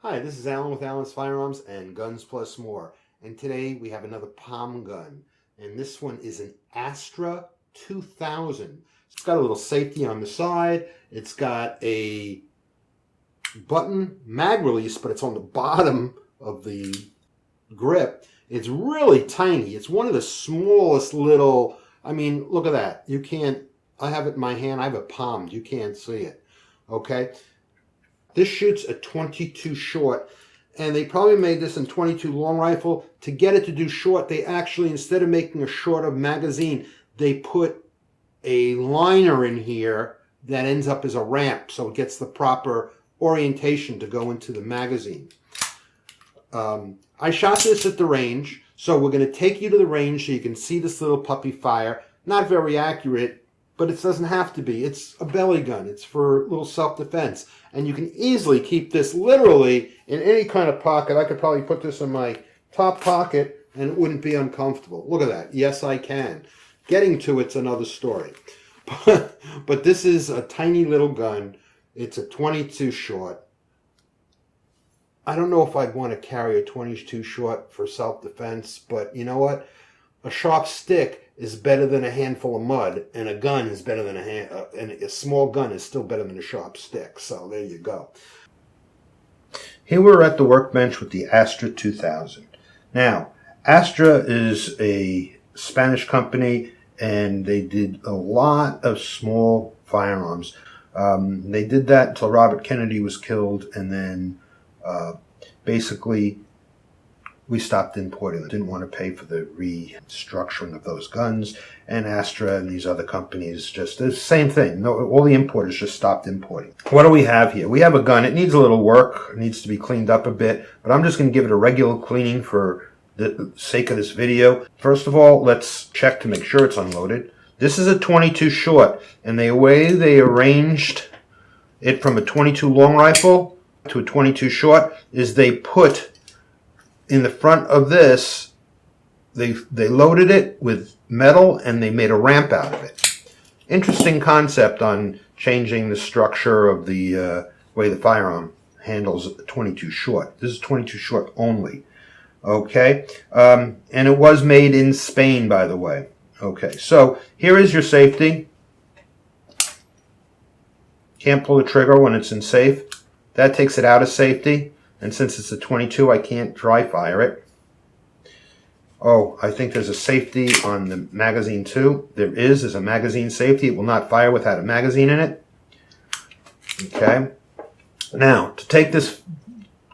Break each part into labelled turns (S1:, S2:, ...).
S1: Hi, this is Alan with Alan's Firearms and Guns Plus More. And today we have another palm gun. And this one is an Astra 2000. It's got a little safety on the side. It's got a button mag release, but it's on the bottom of the grip. It's really tiny. It's one of the smallest little, look at that. You can't, I have it in my hand. I have it palmed. You can't see it. Okay. This shoots a 22 short, and they probably made this in 22 long rifle. To get it to do short, they actually, instead of making a shorter magazine, they put a liner in here that ends up as a ramp, so it gets the proper orientation to go into the magazine. I shot this at the range, so we're going to take you to the range so you can see this little puppy fire. Not very accurate, but it doesn't have to be. It's a belly gun. It's for little self-defense. And you can easily keep this literally in any kind of pocket. I could probably put this in my top pocket and it wouldn't be uncomfortable. Look at that. Yes, I can. Getting to it's another story. But this is a tiny little gun. It's a 22 short. I don't know if I'd want to carry a 22 short for self-defense, but you know what? A sharp stick is better than a handful of mud, and a gun is better than and a small gun is still better than a sharp stick. So there you go. Here we're at the workbench with the Astra 2000. Now, Astra is a Spanish company, and they did a lot of small firearms. They did that until Robert Kennedy was killed, and then basically we stopped importing them. Didn't want to pay for the restructuring of those guns, and Astra and these other companies just the same thing. No, all the importers just stopped importing. What do we have here? We have a gun. It needs a little work. It needs to be cleaned up a bit, but I'm just going to give it a regular cleaning for the sake of this video. First of all, let's check to make sure it's unloaded. This is a 22 short, and the way they arranged it from a 22 long rifle to a 22 short is they put in the front of this, they loaded it with metal and they made a ramp out of it. Interesting concept on changing the structure of the way the firearm handles a 22 short. This is 22 short only. Okay, and it was made in Spain, by the way. Okay, so here is your safety. Can't pull the trigger when it's in safe. That takes it out of safety. And since it's a 22, I can't dry fire it. Oh, I think there's a safety on the magazine too. There's a magazine safety. It will not fire without a magazine in it. Okay. Now, to take this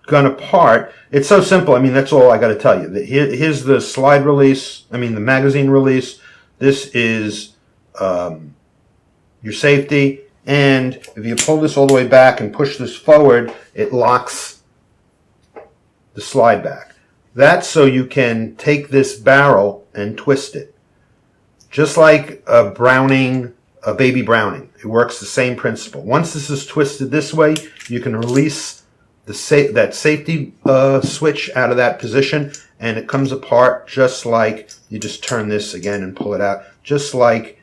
S1: gun apart, it's so simple. That's all I got to tell you. Here's the slide release. The magazine release. This is your safety. And if you pull this all the way back and push this forward, it locks the slide back. That's so you can take this barrel and twist it. Just like a baby Browning. It works the same principle. Once this is twisted this way, you can release that safety switch out of that position, and it comes apart just like you just turn this again and pull it out, just like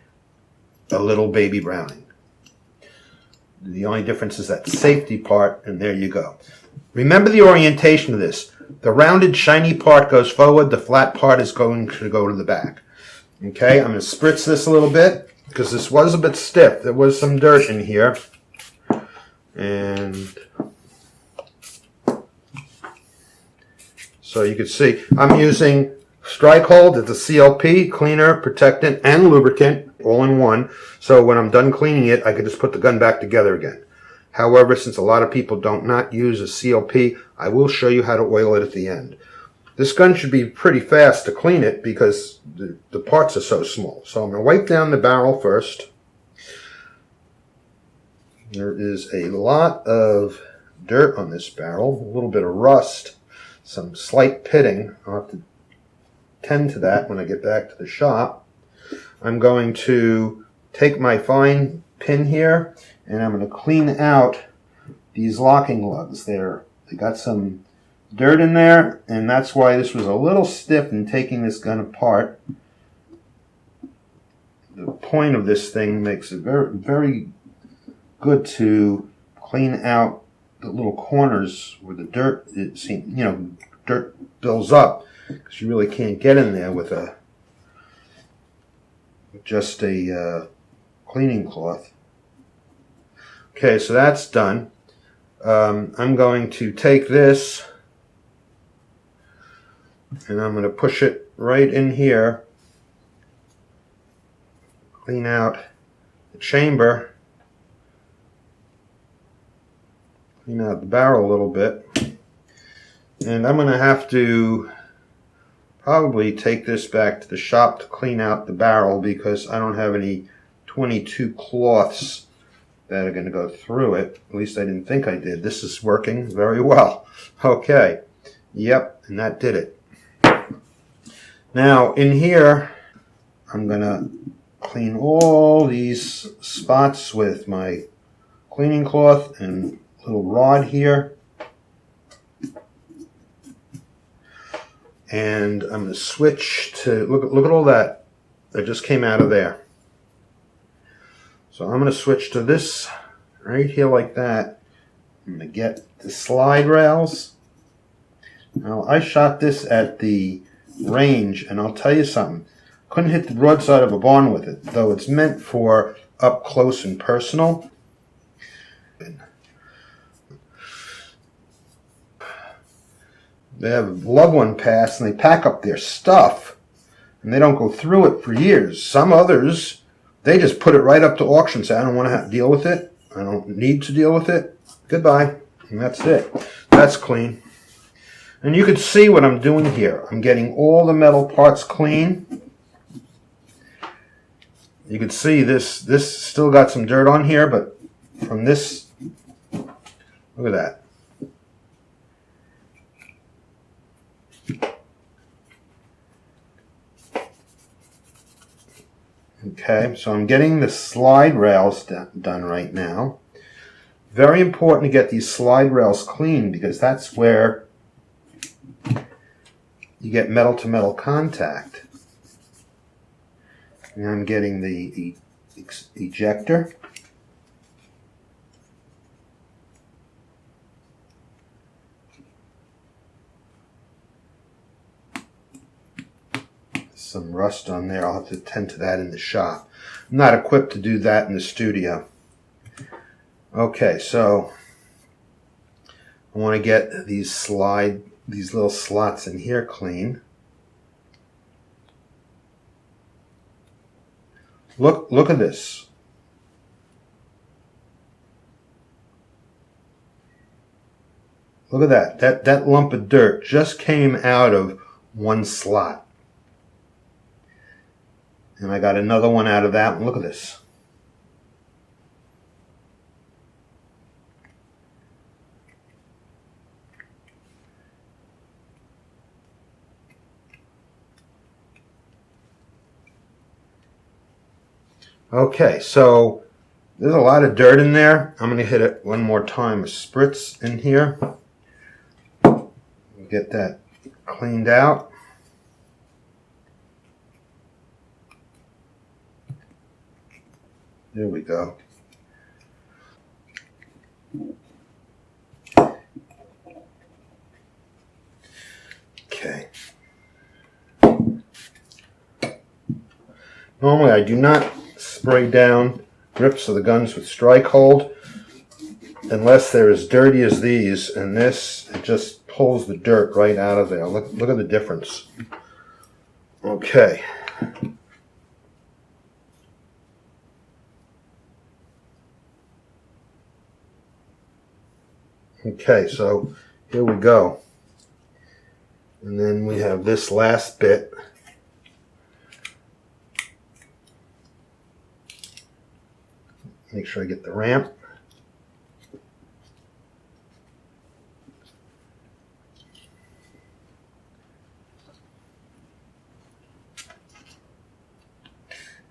S1: a little baby Browning. The only difference is that safety part, and there you go. Remember the orientation of this. The rounded, shiny part goes forward. The flat part is going to go to the back. Okay, I'm going to spritz this a little bit because this was a bit stiff. There was some dirt in here. And so you can see I'm using Strike Hold. It's a CLP, cleaner, protectant, and lubricant all in one. So when I'm done cleaning it, I can just put the gun back together again. However, since a lot of people don't not use a CLP, I will show you how to oil it at the end. This gun should be pretty fast to clean it because the parts are so small. So I'm going to wipe down the barrel first. There is a lot of dirt on this barrel, a little bit of rust, some slight pitting. I'll have to tend to that when I get back to the shop. I'm going to take my fine pin here, and I'm going to clean out these locking lugs. They got some dirt in there, and that's why this was a little stiff in taking this gun apart. The point of this thing makes it very, very good to clean out the little corners where the dirt, dirt builds up, because you really can't get in there with just a cleaning cloth. Okay, so that's done. I'm going to take this and I'm going to push it right in here, clean out the chamber, clean out the barrel a little bit, and I'm going to have to probably take this back to the shop to clean out the barrel because I don't have any 22 cloths that are going to go through it. At least I didn't think I did. This is working very well. Okay. Yep, and that did it. Now, in here, I'm going to clean all these spots with my cleaning cloth and little rod here. And I'm going to switch to, look at all that just came out of there. So I'm going to switch to this right here like that. I'm going to get the slide rails. Now, I shot this at the range, and I'll tell you something. Couldn't hit the broadside of a barn with it, though it's meant for up close and personal. They have a loved one pass, and they pack up their stuff, and they don't go through it for years. Some others, they just put it right up to auction, say, I don't want to have to deal with it. I don't need to deal with it. Goodbye. And that's it. That's clean. And you can see what I'm doing here. I'm getting all the metal parts clean. You can see this still got some dirt on here, but from this, look at that. Okay, so I'm getting the slide rails done right now. Very important to get these slide rails clean because that's where you get metal to metal contact. And I'm getting the ejector. Some rust on there. I'll have to tend to that in the shop. I'm not equipped to do that in the studio. Okay, so I want to get these little slots in here clean. Look at this. Look at that. That lump of dirt just came out of one slot. And I got another one out of that one. Look at this. Okay, so there's a lot of dirt in there. I'm going to hit it one more time. A spritz in here. Get that cleaned out. There we go. Okay. Normally I do not spray down grips of the guns with strike hold unless they're as dirty as these, and this, it just pulls the dirt right out of there. Look at the difference. Okay. Okay, so here we go. And then we have this last bit. Make sure I get the ramp.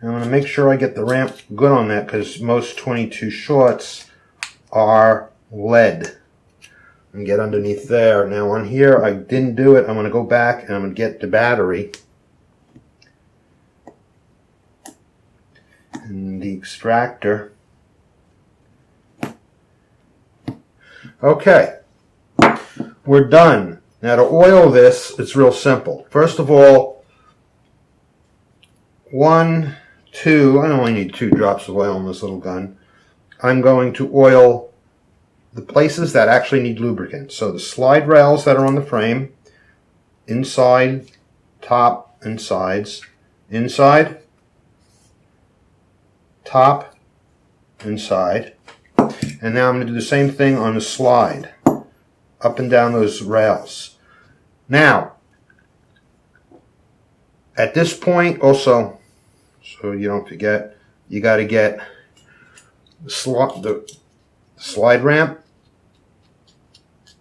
S1: I'm going to make sure I get the ramp good on that because most 22 shorts are lead. And get underneath there. Now on here I didn't do it. I'm going to go back and I'm going to get the battery. And the extractor. Okay, we're done. Now to oil this, it's real simple. First of all, 1, 2, I only need 2 drops of oil in this little gun. I'm going to oil the places that actually need lubricant. So the slide rails that are on the frame, inside, top, and sides. Inside, top, and side. And now I'm going to do the same thing on the slide, up and down those rails. Now, at this point also, so you don't forget, you got to get the slide ramp,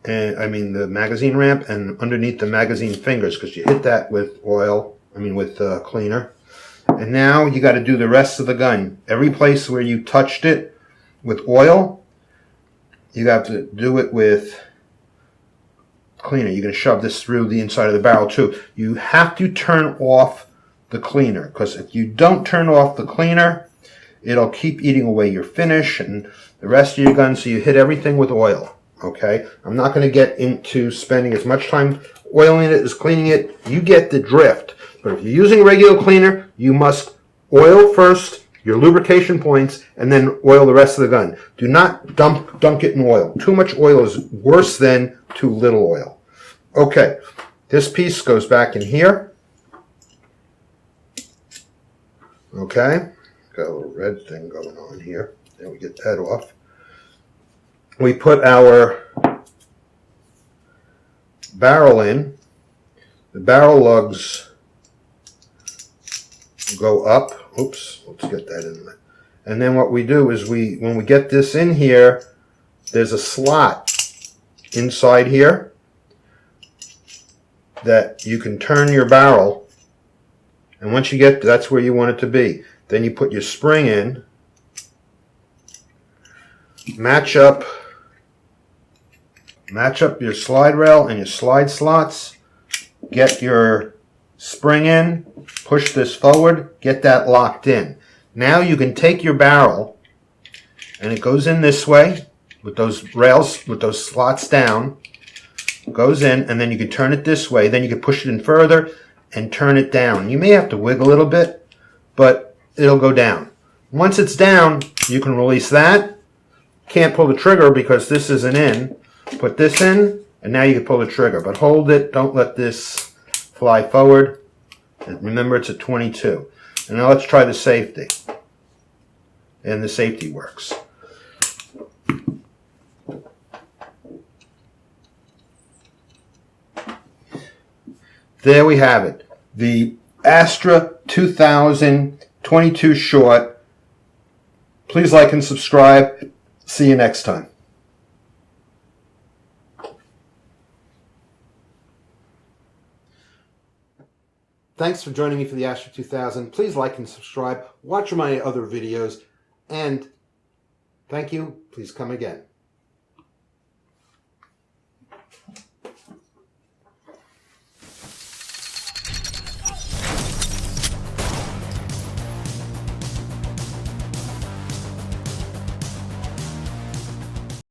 S1: and the magazine ramp, and underneath the magazine fingers, because you hit that with oil, with cleaner. And now you got to do the rest of the gun. Every place where you touched it with oil, you have to do it with cleaner. You're going to shove this through the inside of the barrel too. You have to turn off the cleaner, because if you don't turn off the cleaner, it'll keep eating away your finish and the rest of your gun, so you hit everything with oil. Okay? I'm not going to get into spending as much time oiling it as cleaning it. You get the drift. But if you're using regular cleaner, you must oil first, your lubrication points, and then oil the rest of the gun. Do not dunk it in oil. Too much oil is worse than too little oil. Okay, this piece goes back in here. Okay, got a little red thing going on here. Then we get that off. We put our barrel in. The barrel lugs go up. Oops, let's get that in there. And then what we do is when we get this in here, there's a slot inside here that you can turn your barrel, and once you get that's where you want it to be. Then you put your spring in, match up your slide rail and your slide slots, get your spring in, push this forward, get that locked in. Now you can take your barrel, and it goes in this way with those rails, with those slots down, goes in, and then you can turn it this way. Then you can push it in further and turn it down. You may have to wiggle a little bit, but it'll go down. Once it's down, you can release that. Can't pull the trigger because this isn't in. Put this in, and now you can pull the trigger. But hold it, don't let this fly forward. And remember, it's a 22. And now let's try the safety. And the safety works. There we have it. The Astra 2000 22 short. Please like and subscribe. See you next time. Thanks for joining me for the Astra 2000. Please like and subscribe. Watch my other videos. And thank you. Please come again.